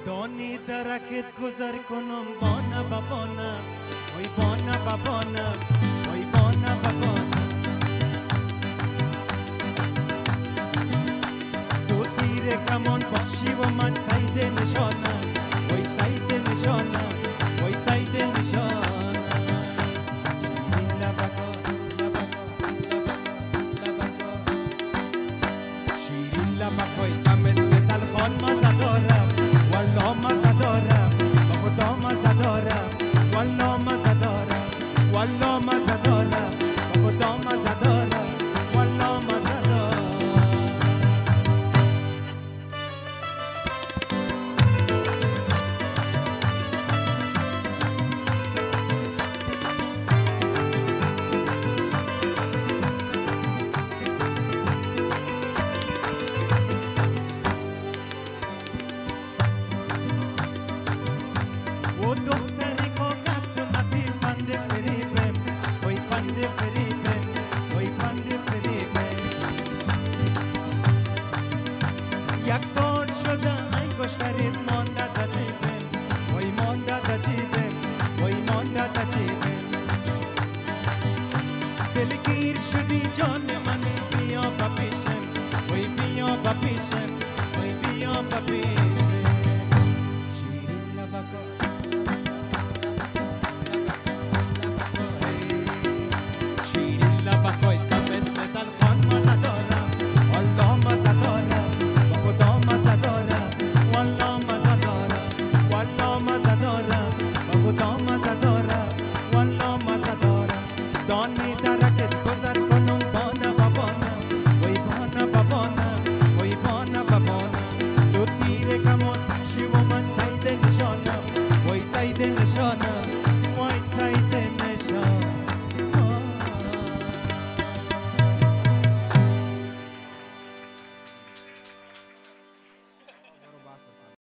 دانی درکت گذر کنم بانا بابانا وای بانا بابانا وای بانا بابانا تو تیر کمان باشی و من سید نشانم وای سید نشانم وای سید نشانم شیرین لبکا شیرین لبکای تا مثل تلخان مزه دارم والله مزه دارم با خدا مزه دارم والله مزه دارم والله مزه دارم با خدا مزه دارم والله مزه دارم و دختری کوکت تو نبی پند فریبم وای پند فریبم وای پند فریبم یک سال شده انگشتریت مانده در جیبم وای مانده در جیبم وای مانده در جیبم دلگیر شدی جان منی بیا با پیشم وای بیا با پیشم وای بیا با پیشم شیرین لبکا شیرین لبکای تا مثل دلخان مزه دارم والله مزه دارم با خدا مزه دارم والله مزه دارم والله مزه دارم با خدا مزه دارم والله مزه دارم دانی درکت گذر کنم بانا بابانا وای بانا بابانا وای بانا بابانا تو تیر کمان باشی و من سید نشانم وای سید نشانم